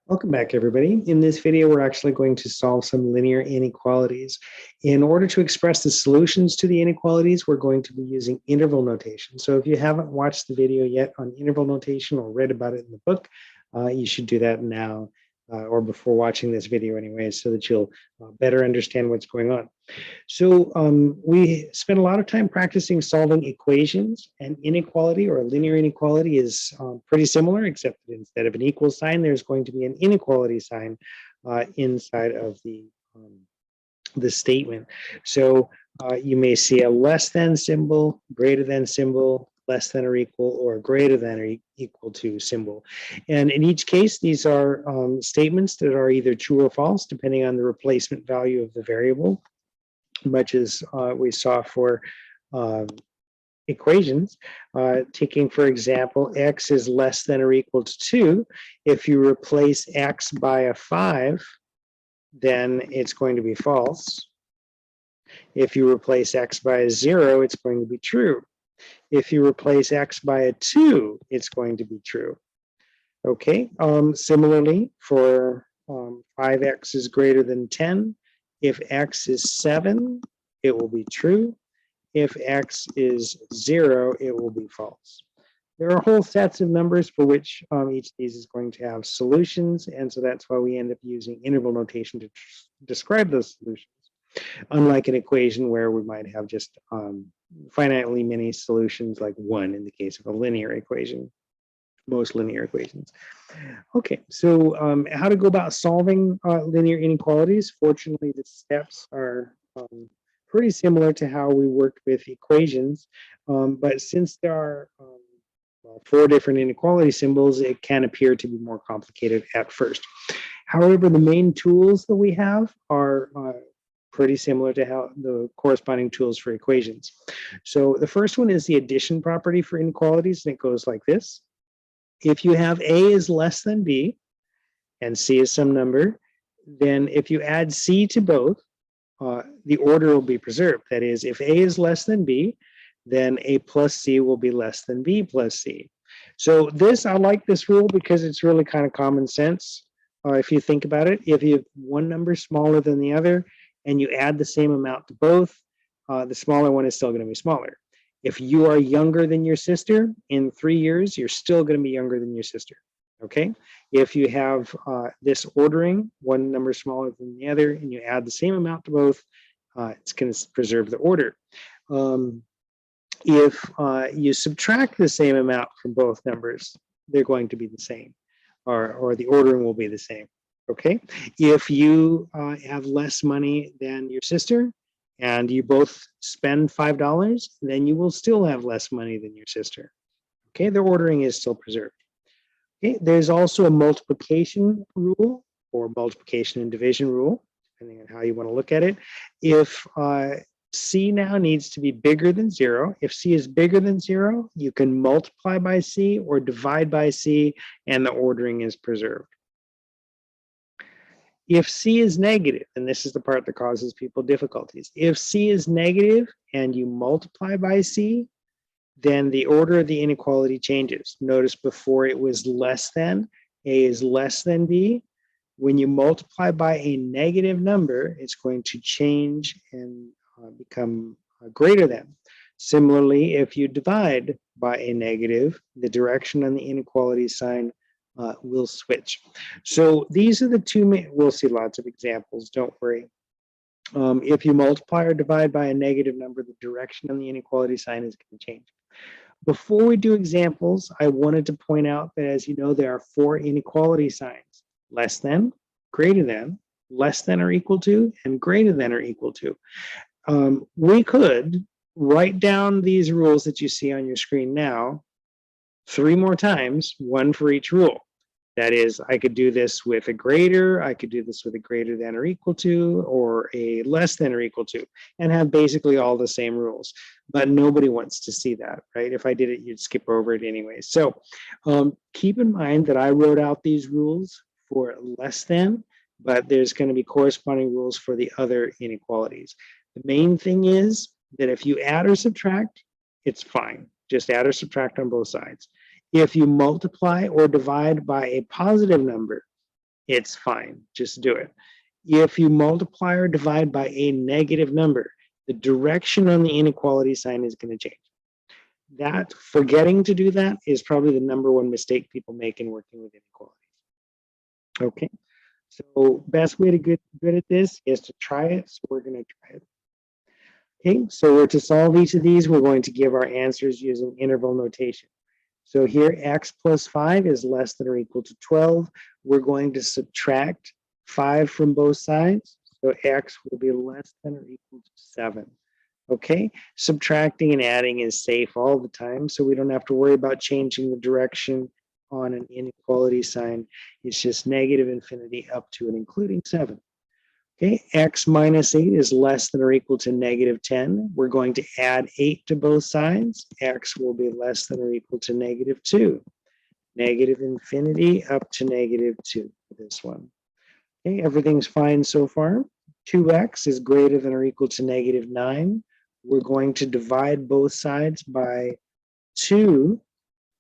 Welcome back, everybody. In this video, we're actually going to solve some linear inequalities. In order to express the solutions to the inequalities, we're going to be using interval notation. So if you haven't watched the video yet on interval notation or read about it in the book, you should do that now or before watching this video anyway, so that you'll better understand what's going on. So we spent a lot of time practicing solving equations, and inequality or a linear inequality is pretty similar, except that instead of an equal sign, there's going to be an inequality sign inside of the statement. So you may see a less than symbol, greater than symbol, less than or equal, or greater than or equal to symbol. And in each case, these are statements that are either true or false, depending on the replacement value of the variable, much as we saw for equations. Taking, for example, x is less than or equal to 2. If you replace x by a 5, then it's going to be false. If you replace x by a 0, it's going to be true. If you replace x by a 2, it's going to be true. Okay, similarly, for 5x is greater than 10, if x is 7, it will be true. If x is 0, it will be false. There are whole sets of numbers for which each of these is going to have solutions, and so that's why we end up using interval notation to describe those solutions. Unlike an equation where we might have just finitely many solutions, like 1 in the case of a linear equation, most linear equations. Okay, so how to go about solving linear inequalities? Fortunately, the steps are pretty similar to how we worked with equations, but since there are 4 different inequality symbols, it can appear to be more complicated at first. However, the main tools that we have are pretty similar to how the corresponding tools for equations. So the first one is the addition property for inequalities, and it goes like this. If you have A is less than B and C is some number, then if you add C to both, the order will be preserved. That is, if A is less than B, then A plus C will be less than B plus C. So I like this rule because it's really kind of common sense. If you think about it, if you have one number smaller than the other and you add the same amount to both, the smaller one is still going to be smaller. If you are younger than your sister, in 3 years, you're still going to be younger than your sister. Okay? If you have this ordering, one number smaller than the other, and you add the same amount to both, it's going to preserve the order. If you subtract the same amount from both numbers, they're going to be the same, or the ordering will be the same. Okay? If you have less money than your sister, and you both spend $5, then you will still have less money than your sister. Okay, the ordering is still preserved. Okay, there's also a multiplication rule or multiplication and division rule, depending on how you want to look at it. If C now needs to be bigger than 0, if C is bigger than 0, you can multiply by C or divide by C, and the ordering is preserved. If C is negative, and this is the part that causes people difficulties, if C is negative and you multiply by C, then the order of the inequality changes. Notice before it was less than, A is less than B. When you multiply by a negative number, it's going to change and become greater than. Similarly, if you divide by a negative, the direction on the inequality sign will switch. So these are the two main, we'll see lots of examples, don't worry. If you multiply or divide by a negative number, the direction on the inequality sign is going to change. Before we do examples, I wanted to point out that, as you know, there are 4 inequality signs: less than, greater than, less than or equal to, and greater than or equal to. We could write down these rules that you see on your screen now 3 more times, one for each rule. That is, I could do this with a greater, I could do this with a greater than or equal to, or a less than or equal to, and have basically all the same rules. But nobody wants to see that, right? If I did it, you'd skip over it anyway. So keep in mind that I wrote out these rules for less than, but there's going to be corresponding rules for the other inequalities. The main thing is that if you add or subtract, it's fine. Just add or subtract on both sides. If you multiply or divide by a positive number, it's fine. Just do it. If you multiply or divide by a negative number, the direction on the inequality sign is going to change. That forgetting to do that is probably the number one mistake people make in working with inequalities. Okay, so best way to get good at this is to try it. So we're going to try it. Okay, so to solve each of these, we're going to give our answers using interval notation. So here, x plus 5 is less than or equal to 12. We're going to subtract 5 from both sides. So x will be less than or equal to 7. Okay, subtracting and adding is safe all the time, so we don't have to worry about changing the direction on an inequality sign. It's just negative infinity up to and including 7. Okay, x minus 8 is less than or equal to negative 10. We're going to add 8 to both sides. X will be less than or equal to negative 2. Negative infinity up to negative 2 for this one. Okay, everything's fine so far. 2x is greater than or equal to negative 9. We're going to divide both sides by 2.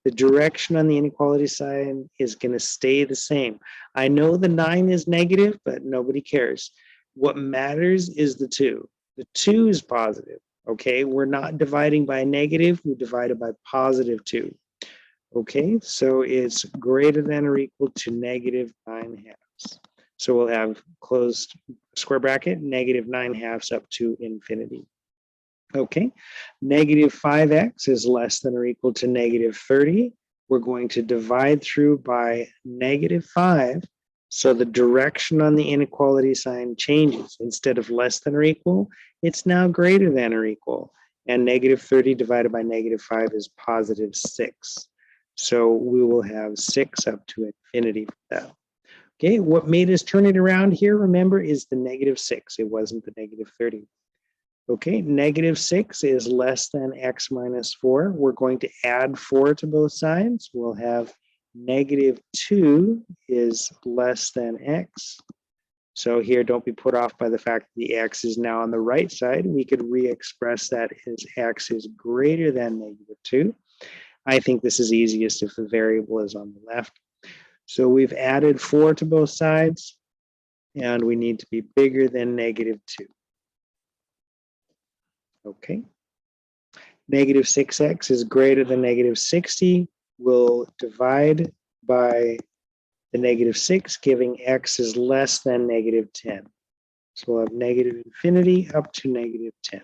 The direction on the inequality sign is going to stay the same. I know the 9 is negative, but nobody cares. What matters is the 2. The 2 is positive, okay? We're not dividing by negative, we divided by positive 2. Okay, so it's greater than or equal to negative 9/2. So we'll have closed square bracket, negative 9/2 up to infinity. Okay, negative 5x is less than or equal to negative 30. We're going to divide through by negative 5. So the direction on the inequality sign changes. Instead of less than or equal, it's now greater than or equal. And negative 30 divided by negative 5 is positive 6. So we will have 6 up to infinity for that. Okay, what made us turn it around here, remember, is the negative 6. It wasn't the negative 30. Okay, negative 6 is less than x minus 4. We're going to add 4 to both sides. We'll have negative 2 is less than x. So here, don't be put off by the fact that the x is now on the right side. We could re-express that as x is greater than negative 2. I think this is easiest if the variable is on the left. So we've added 4 to both sides, and we need to be bigger than negative 2. Okay. Negative 6x is greater than negative 60. We'll divide by the negative 6, giving x is less than negative 10. So we'll have negative infinity up to negative 10.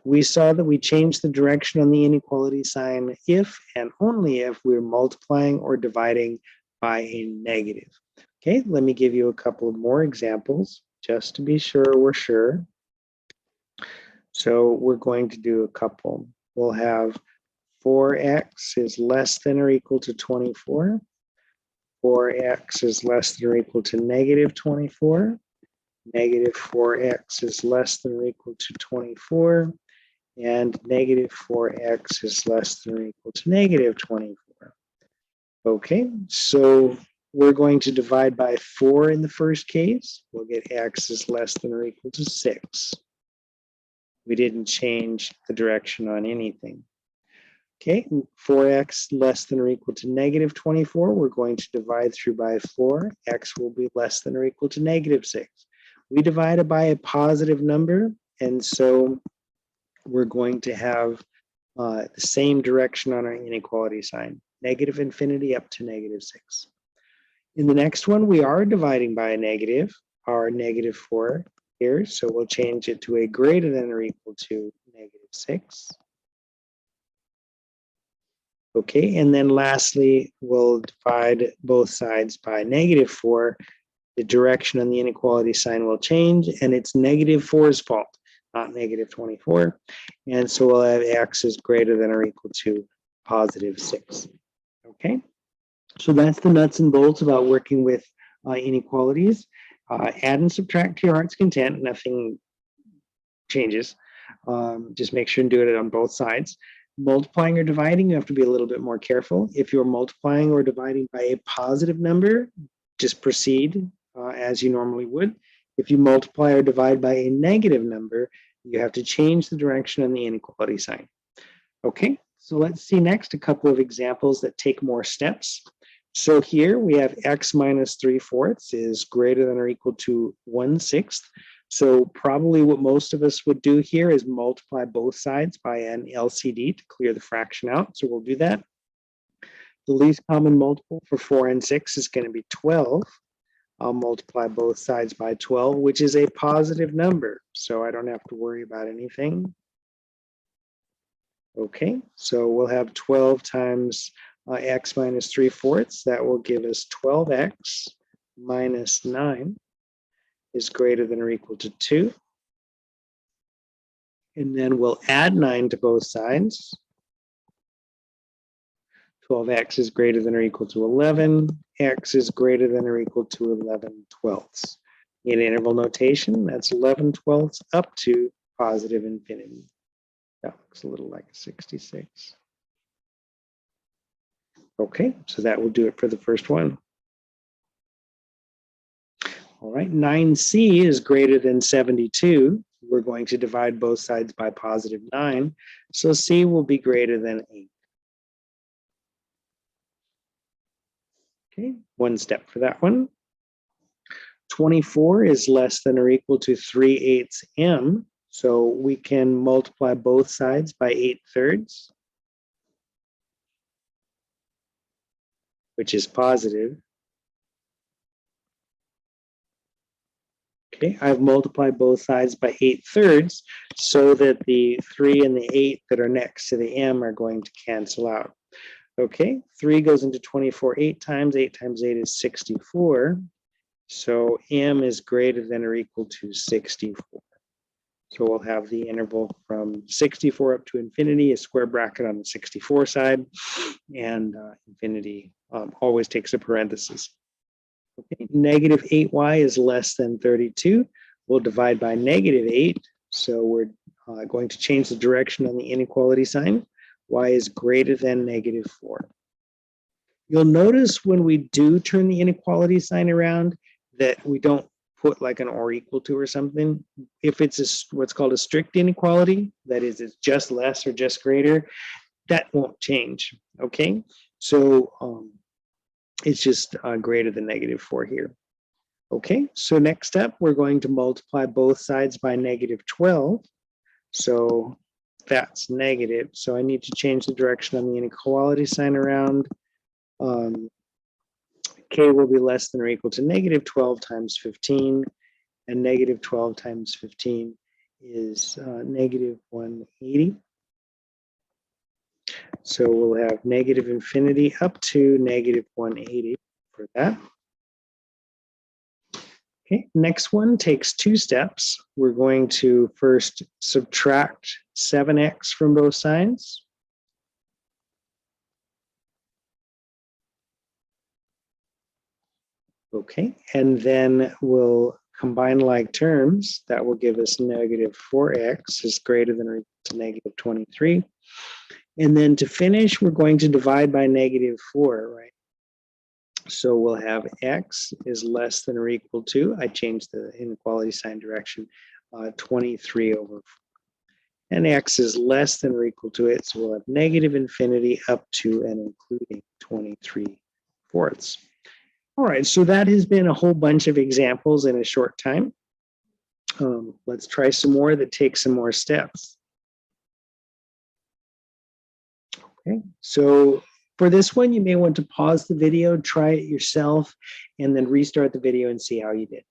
We saw that we changed the direction on the inequality sign if and only if we're multiplying or dividing by a negative. Okay, let me give you a couple of more examples just to be sure we're sure. So we're going to do a couple. We'll have 4x is less than or equal to 24. 4x is less than or equal to negative 24. Negative 4x is less than or equal to 24. And negative 4x is less than or equal to negative 24. Okay, so we're going to divide by 4 in the first case. We'll get x is less than or equal to 6. We didn't change the direction on anything. Okay, 4x less than or equal to negative 24. We're going to divide through by 4. X will be less than or equal to negative 6. We divided by a positive number, and so we're going to have the same direction on our inequality sign, negative infinity up to negative 6. In the next one, we are dividing by a negative, our negative 4 here, so we'll change it to a greater than or equal to negative 6. Okay, and then lastly, we'll divide both sides by negative 4. The direction on the inequality sign will change, and it's negative 4's fault, not negative 24. And so we'll have x is greater than or equal to positive 6. Okay, so that's the nuts and bolts about working with inequalities. Add and subtract to your heart's content, nothing changes. Just make sure and do it on both sides. Multiplying or dividing, you have to be a little bit more careful. If you're multiplying or dividing by a positive number, just proceed as you normally would. If you multiply or divide by a negative number, you have to change the direction on the inequality sign. Okay, so let's see next a couple of examples that take more steps. So here we have x minus 3/4 is greater than or equal to 1/6. So probably what most of us would do here is multiply both sides by an LCD to clear the fraction out. So we'll do that. The least common multiple for 4 and 6 is going to be 12. I'll multiply both sides by 12, which is a positive number. So I don't have to worry about anything. Okay, so we'll have 12 times x minus 3/4. That will give us 12x minus 9 is greater than or equal to 2. And then we'll add 9 to both sides. 12x is greater than or equal to 11. X is greater than or equal to 11/12. In interval notation, that's 11/12 up to positive infinity. That looks a little like a 66. Okay, so that will do it for the first one. All right, 9c is greater than 72. We're going to divide both sides by positive 9. So c will be greater than 8. Okay, one step for that one. 24 is less than or equal to 3/8 m. So we can multiply both sides by 8/3, which is positive. Okay, I've multiplied both sides by 8/3 so that the 3 and the 8 that are next to the m are going to cancel out. Okay, 3 goes into 24 8 times. 8 times 8 is 64. So m is greater than or equal to 64. So we'll have the interval from 64 up to infinity, a square bracket on the 64 side, and infinity always takes a parenthesis. Okay, negative 8y is less than 32. We'll divide by negative 8. So we're going to change the direction on the inequality sign. Y is greater than negative 4. You'll notice when we do turn the inequality sign around that we don't put like an or equal to or something. If it's what's called a strict inequality, that is, it's just less or just greater, that won't change. Okay, so it's just greater than negative 4 here. Okay, so next up, we're going to multiply both sides by negative 12. So that's negative. So I need to change the direction on the inequality sign around. K will be less than or equal to negative 12 times 15. And negative 12 times 15 is negative 180. So we'll have negative infinity up to negative 180 for that. Okay, next one takes 2 steps. We're going to first subtract 7x from both sides. Okay, and then we'll combine like terms. That will give us negative 4x is greater than or equal to negative 23. And then to finish, we're going to divide by negative 4, right? So we'll have x is less than or equal to, I changed the inequality sign direction, 23 over 4. And x is less than or equal to it, so we'll have negative infinity up to and including 23/4. All right, so that has been a whole bunch of examples in a short time. Let's try some more that take some more steps. Okay, so for this one, you may want to pause the video, try it yourself, and then restart the video and see how you did.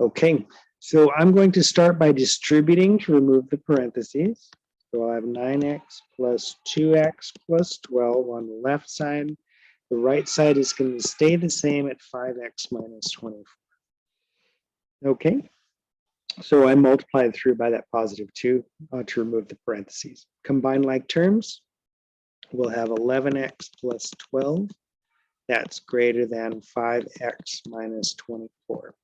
Okay, so I'm going to start by distributing to remove the parentheses. So I'll have 9x plus 2x plus 12 on the left side. The right side is going to stay the same at 5x minus 24. Okay, so I multiplied through by that positive 2 to remove the parentheses. Combine like terms, we'll have 11x plus 12. That's greater than 5x minus 24.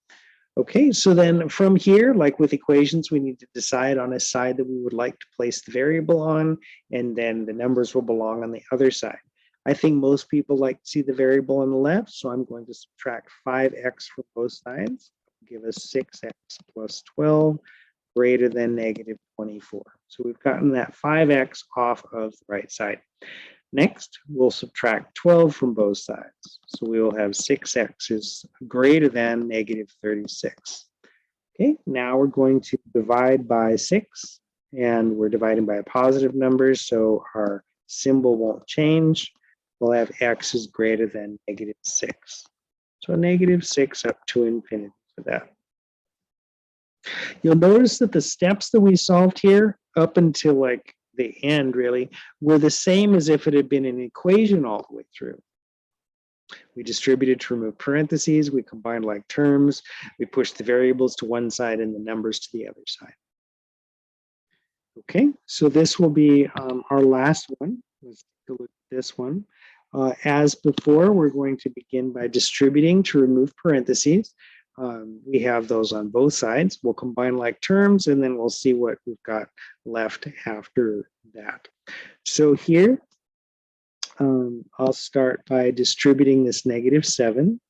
Okay, so then from here, like with equations, we need to decide on a side that we would like to place the variable on, and then the numbers will belong on the other side. I think most people like to see the variable on the left, so I'm going to subtract 5x from both sides, give us 6x plus 12. greater than negative 24. So we've gotten that 5x off of the right side. Next, we'll subtract 12 from both sides. So we will have 6x is greater than negative 36. Okay, now we're going to divide by 6, and we're dividing by a positive number, so our symbol won't change. We'll have x is greater than negative 6. So negative 6 up to infinity for that. You'll notice that the steps that we solved here up until like the end really were the same as if it had been an equation all the way through. We distributed to remove parentheses, we combined like terms, we pushed the variables to one side and the numbers to the other side. Okay, so this will be our last one. Let's take a look at this one. As before, we're going to begin by distributing to remove parentheses. We have those on both sides. We'll combine like terms, and then we'll see what we've got left after that. So here, I'll start by distributing this negative 7.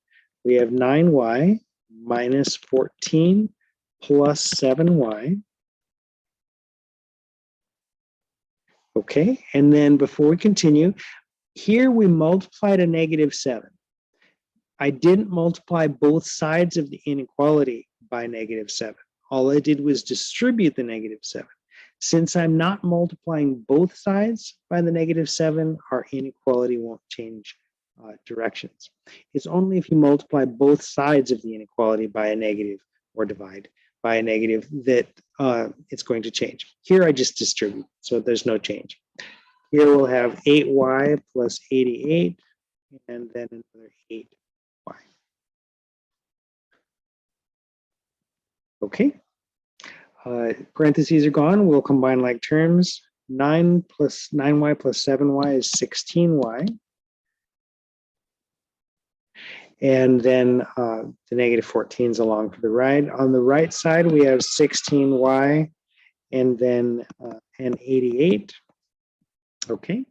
We have 9y minus 14 plus 7y. Okay, and then before we continue, here we multiplied a negative 7. I didn't multiply both sides of the inequality by negative 7. All I did was distribute the negative 7. Since I'm not multiplying both sides by the negative 7, our inequality won't change directions. It's only if you multiply both sides of the inequality by a negative or divide by a negative that it's going to change. Here I just distribute, so there's no change. Here we'll have 8y plus 88, and then another 8y. Okay. Parentheses are gone. We'll combine like terms. 9y plus 7y is 16y. And then the negative 14 is along for the ride. On the right side, we have 16y and then an 88. Okay,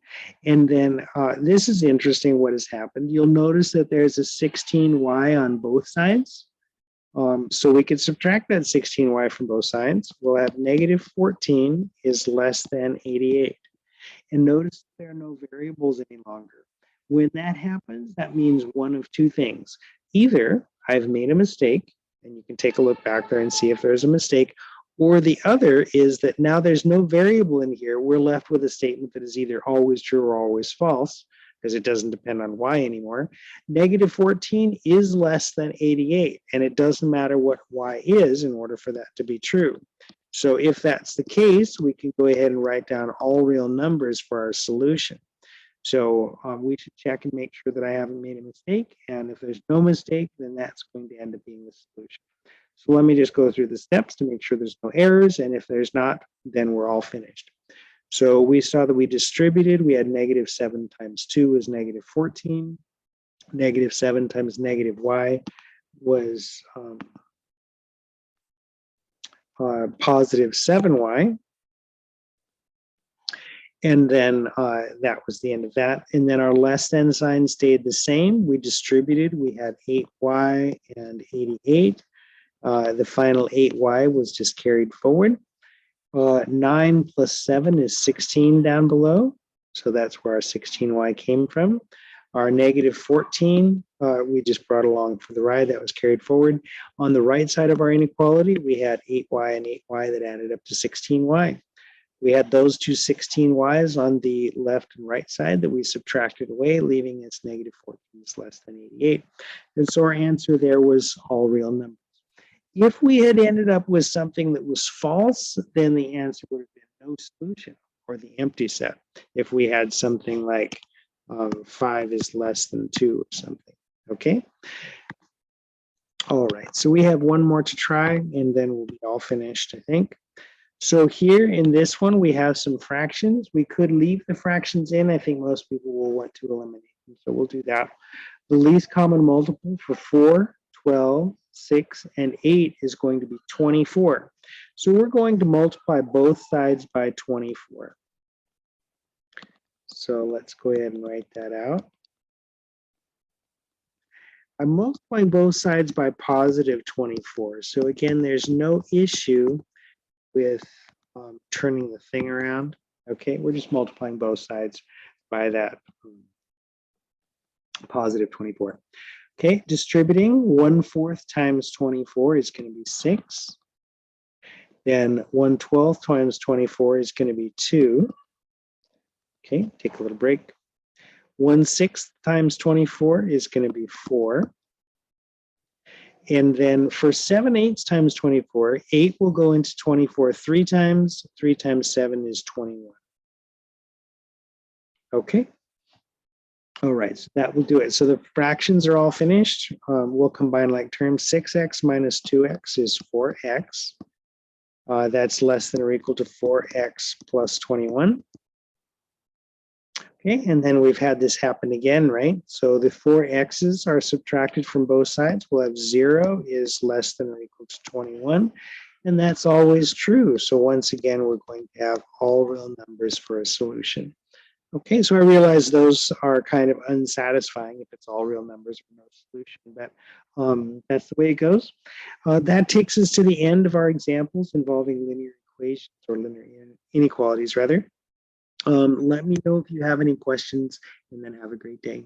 and then this is interesting what has happened. You'll notice that there's a 16y on both sides. So we could subtract that 16y from both sides. We'll have negative 14 is less than 88. And notice there are no variables any longer. When that happens, that means one of two things. Either I've made a mistake, and you can take a look back there and see if there's a mistake, or the other is that now there's no variable in here. We're left with a statement that is either always true or always false, because it doesn't depend on y anymore. Negative 14 is less than 88, and it doesn't matter what y is in order for that to be true. So if that's the case, we can go ahead and write down all real numbers for our solution. So we should check and make sure that I haven't made a mistake, and if there's no mistake, then that's going to end up being the solution. So let me just go through the steps to make sure there's no errors, and if there's not, then we're all finished. So we saw that we distributed, we had negative 7 times 2 is negative 14. Negative 7 times negative y was positive 7y. And then that was the end of that. And then our less than sign stayed the same. We distributed, we had 8y and 88. The final 8y was just carried forward. 9 plus 7 is 16 down below. So that's where our 16y came from. Our negative 14, we just brought along for the ride. That was carried forward. On the right side of our inequality, we had 8y and 8y that added up to 16y. We had those two 16y's on the left and right side that we subtracted away, leaving us negative 14 is less than 88. And so our answer there was all real numbers. If we had ended up with something that was false, then the answer would have been no solution, or the empty set. If we had something like 5 is less than 2 or something, okay? All right, so we have one more to try, and then we'll be all finished, I think. So here in this one, we have some fractions. We could leave the fractions in. I think most people will want to eliminate them, so we'll do that. The least common multiple for 4, 12, 6, and 8 is going to be 24. So we're going to multiply both sides by 24. So let's go ahead and write that out. I'm multiplying both sides by positive 24. So again, there's no issue with turning the thing around. Okay, we're just multiplying both sides by that positive 24. Okay, distributing 1/4 times 24 is going to be 6. Then 1/12 times 24 is going to be 2. Okay, take a little break. 1/6 times 24 is going to be 4. And then for 7/8 times 24, 8 will go into 24 3 times. 3 times 7 is 21. Okay. All right, so that will do it. So the fractions are all finished. We'll combine like terms. 6x minus 2x is 4x. That's less than or equal to 4x plus 21. Okay, and then we've had this happen again, right? So the 4x's are subtracted from both sides. We'll have 0 is less than or equal to 21. And that's always true. So once again, we're going to have all real numbers for a solution. Okay, so I realize those are kind of unsatisfying if it's all real numbers with no solution, but that's the way it goes. That takes us to the end of our examples involving linear equations or linear inequalities, rather. Let me know if you have any questions, and then have a great day.